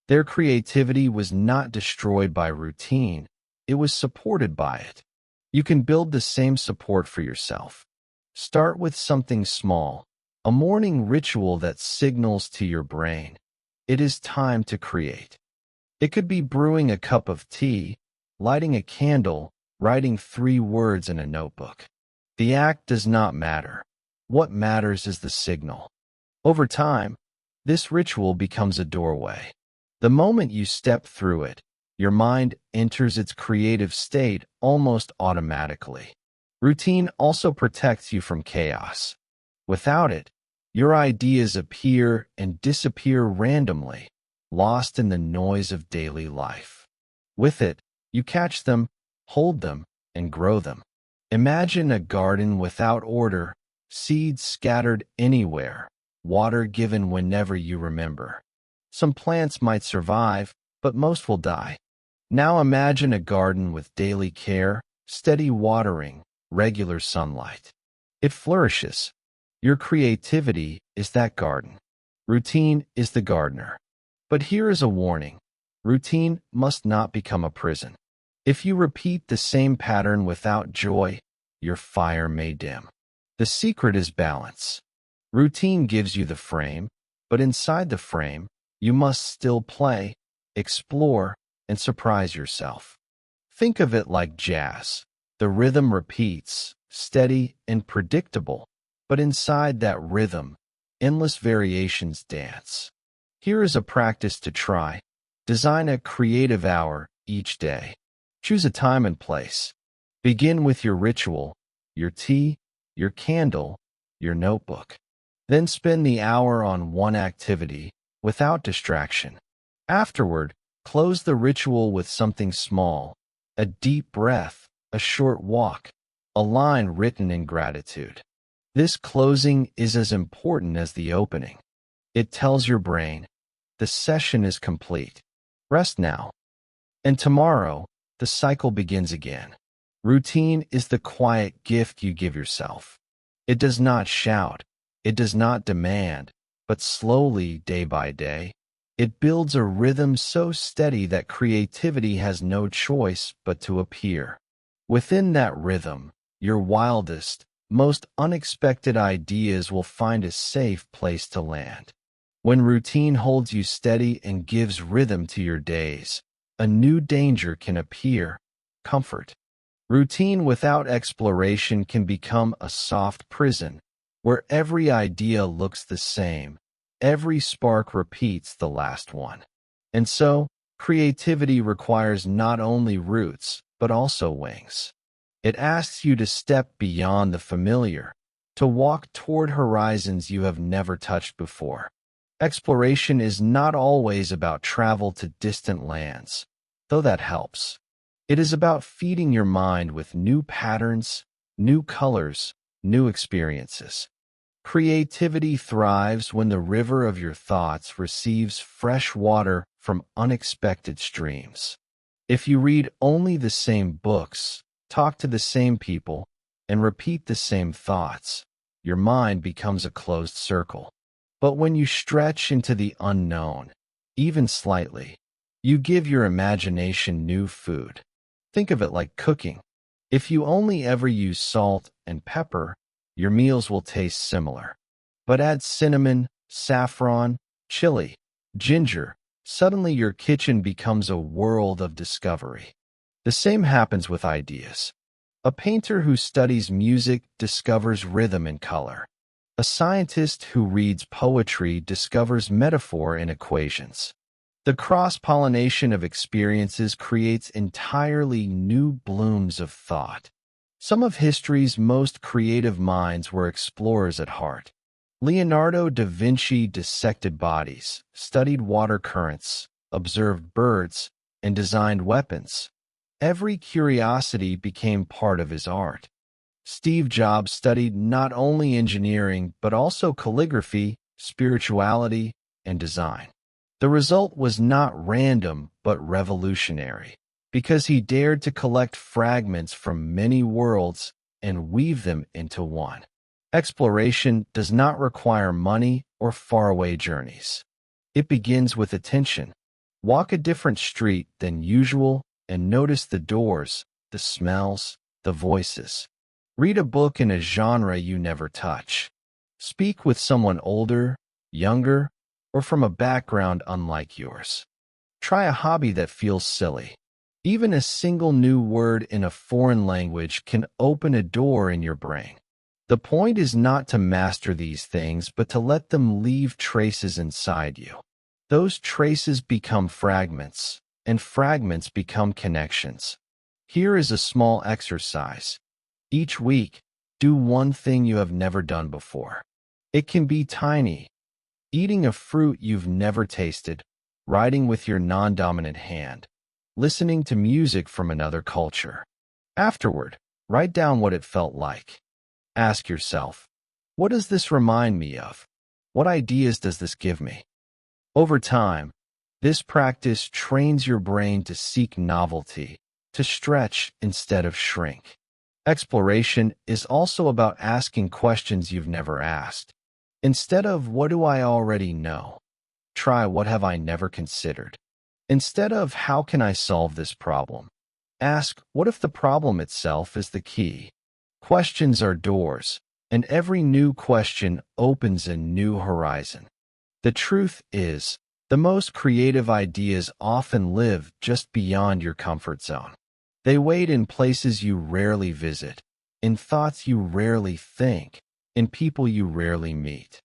Their creativity was not destroyed by routine, it was supported by it. You can build the same support for yourself. Start with something small, a morning ritual that signals to your brain, it is time to create. It could be brewing a cup of tea, lighting a candle, writing 3 words in a notebook. The act does not matter. What matters is the signal. Over time, this ritual becomes a doorway. The moment you step through it, your mind enters its creative state almost automatically. Routine also protects you from chaos. Without it, your ideas appear and disappear randomly, lost in the noise of daily life. With it, you catch them, hold them, and grow them. Imagine a garden without order, seeds scattered anywhere, water given whenever you remember. Some plants might survive, but most will die. Now imagine a garden with daily care, steady watering, regular sunlight. It flourishes. Your creativity is that garden. Routine is the gardener. But here is a warning. Routine must not become a prison. If you repeat the same pattern without joy, your fire may dim. The secret is balance. Routine gives you the frame, but inside the frame, you must still play, explore, and surprise yourself. Think of it like jazz. The rhythm repeats, steady and predictable, but inside that rhythm, endless variations dance. Here is a practice to try. Design a creative hour each day. Choose a time and place. Begin with your ritual, your tea, your candle, your notebook. Then spend the hour on one activity, without distraction. Afterward, close the ritual with something small, a deep breath, a short walk, a line written in gratitude. This closing is as important as the opening. It tells your brain, the session is complete. Rest now. And tomorrow, the cycle begins again. Routine is the quiet gift you give yourself. It does not shout, it does not demand, but slowly, day by day, it builds a rhythm so steady that creativity has no choice but to appear. Within that rhythm, your wildest, most unexpected ideas will find a safe place to land. When routine holds you steady and gives rhythm to your days, a new danger can appear, comfort. Routine without exploration can become a soft prison, where every idea looks the same, every spark repeats the last one. And so, creativity requires not only roots, but also wings. It asks you to step beyond the familiar, to walk toward horizons you have never touched before. Exploration is not always about travel to distant lands, though that helps. It is about feeding your mind with new patterns, new colors, new experiences. Creativity thrives when the river of your thoughts receives fresh water from unexpected streams. If you read only the same books, talk to the same people, and repeat the same thoughts, your mind becomes a closed circle. But when you stretch into the unknown, even slightly, you give your imagination new food. Think of it like cooking. If you only ever use salt and pepper, your meals will taste similar. But add cinnamon, saffron, chili, ginger, suddenly your kitchen becomes a world of discovery. The same happens with ideas. A painter who studies music discovers rhythm and color. A scientist who reads poetry discovers metaphor in equations. The cross-pollination of experiences creates entirely new blooms of thought. Some of history's most creative minds were explorers at heart. Leonardo da Vinci dissected bodies, studied water currents, observed birds, and designed weapons. Every curiosity became part of his art. Steve Jobs studied not only engineering, but also calligraphy, spirituality, and design. The result was not random, but revolutionary, because he dared to collect fragments from many worlds and weave them into one. Exploration does not require money or faraway journeys. It begins with attention. Walk a different street than usual and notice the doors, the smells, the voices. Read a book in a genre you never touch. Speak with someone older, younger, or from a background unlike yours. Try a hobby that feels silly. Even a single new word in a foreign language can open a door in your brain. The point is not to master these things, but to let them leave traces inside you. Those traces become fragments, and fragments become connections. Here is a small exercise. Each week, do one thing you have never done before. It can be tiny. Eating a fruit you've never tasted, writing with your non-dominant hand, listening to music from another culture. Afterward, write down what it felt like. Ask yourself, what does this remind me of? What ideas does this give me? Over time, this practice trains your brain to seek novelty, to stretch instead of shrink. Exploration is also about asking questions you've never asked. Instead of what do I already know, try what have I never considered. Instead of how can I solve this problem, ask what if the problem itself is the key. Questions are doors, and every new question opens a new horizon. The truth is, the most creative ideas often live just beyond your comfort zone. They wait in places you rarely visit, in thoughts you rarely think, in people you rarely meet.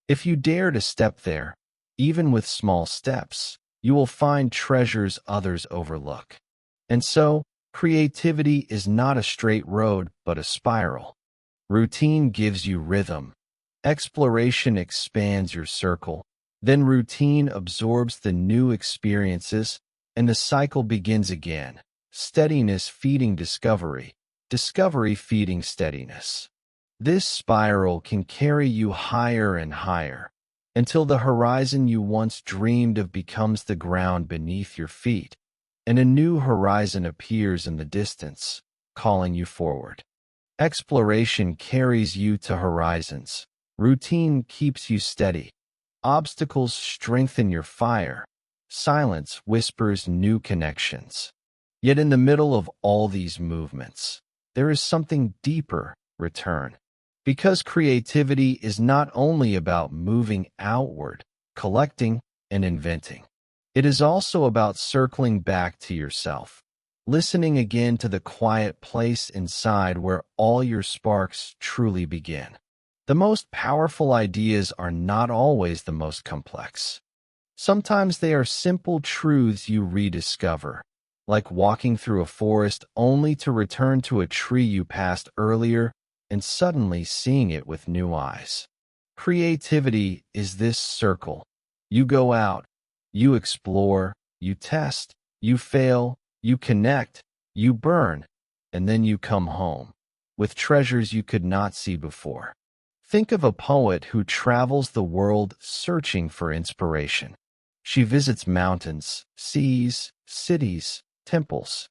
If you dare to step there, even with small steps, you will find treasures others overlook. And so, creativity is not a straight road, but a spiral. Routine gives you rhythm. Exploration expands your circle. Then routine absorbs the new experiences, and the cycle begins again. Steadiness feeding discovery, discovery feeding steadiness. This spiral can carry you higher and higher, until the horizon you once dreamed of becomes the ground beneath your feet, and a new horizon appears in the distance, calling you forward. Exploration carries you to horizons. Routine keeps you steady. Obstacles strengthen your fire. Silence whispers new connections. Yet in the middle of all these movements, there is something deeper: return. Because creativity is not only about moving outward, collecting, and inventing. It is also about circling back to yourself, listening again to the quiet place inside where all your sparks truly begin. The most powerful ideas are not always the most complex. Sometimes they are simple truths you rediscover, like walking through a forest only to return to a tree you passed earlier and suddenly seeing it with new eyes. Creativity is this circle. You go out, you explore, you test, you fail, you connect, you burn, and then you come home with treasures you could not see before. Think of a poet who travels the world searching for inspiration. She visits mountains, seas, cities, temples.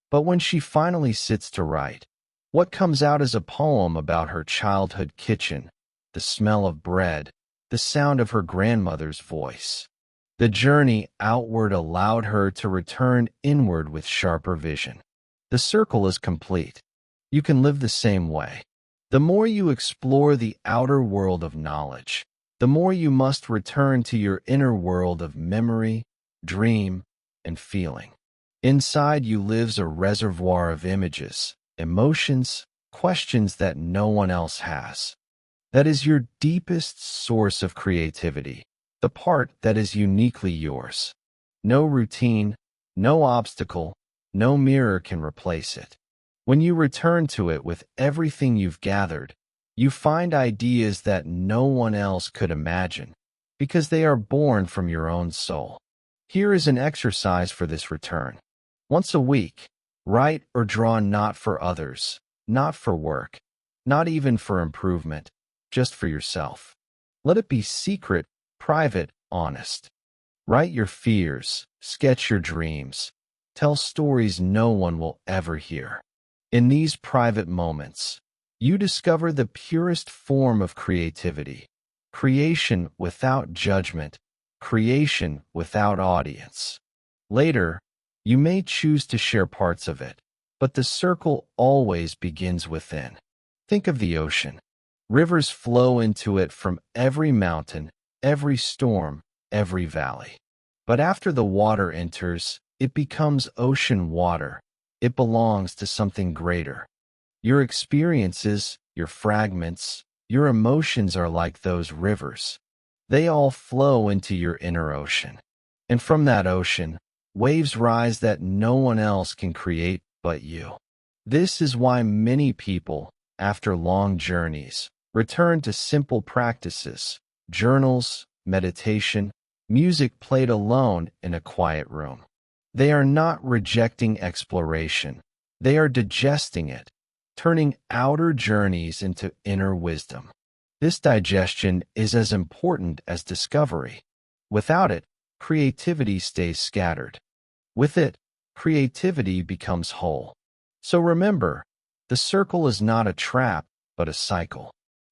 But when she finally sits to write, what comes out is a poem about her childhood kitchen, the smell of bread, the sound of her grandmother's voice. The journey outward allowed her to return inward with sharper vision. The circle is complete. You can live the same way. The more you explore the outer world of knowledge, the more you must return to your inner world of memory, dream, and feeling. Inside you lives a reservoir of images, emotions, questions that no one else has. That is your deepest source of creativity, the part that is uniquely yours. No routine, no obstacle, no mirror can replace it. When you return to it with everything you've gathered, you find ideas that no one else could imagine, because they are born from your own soul. Here is an exercise for this return. Once a week, write or draw not for others, not for work, not even for improvement, just for yourself. Let it be secret, private, honest. Write your fears, sketch your dreams, tell stories no one will ever hear. In these private moments, you discover the purest form of creativity, creation without judgment, creation without audience. Later, you may choose to share parts of it, but the circle always begins within. Think of the ocean. Rivers flow into it from every mountain, every storm, every valley. But after the water enters, it becomes ocean water. It belongs to something greater. Your experiences, your fragments, your emotions are like those rivers. They all flow into your inner ocean. And from that ocean, waves rise that no one else can create but you. This is why many people, after long journeys, return to simple practices, journals, meditation, music played alone in a quiet room. They are not rejecting exploration. They are digesting it, turning outer journeys into inner wisdom. This digestion is as important as discovery. Without it, creativity stays scattered. With it, creativity becomes whole. So remember, the circle is not a trap, but a cycle.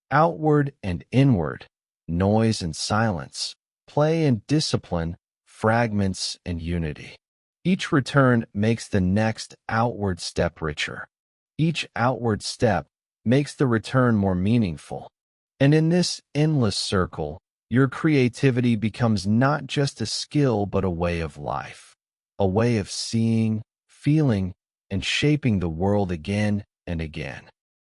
Outward and inward, noise and silence, play and discipline, fragments and unity. Each return makes the next outward step richer. Each outward step makes the return more meaningful. And in this endless circle, your creativity becomes not just a skill but a way of life, a way of seeing, feeling, and shaping the world again and again.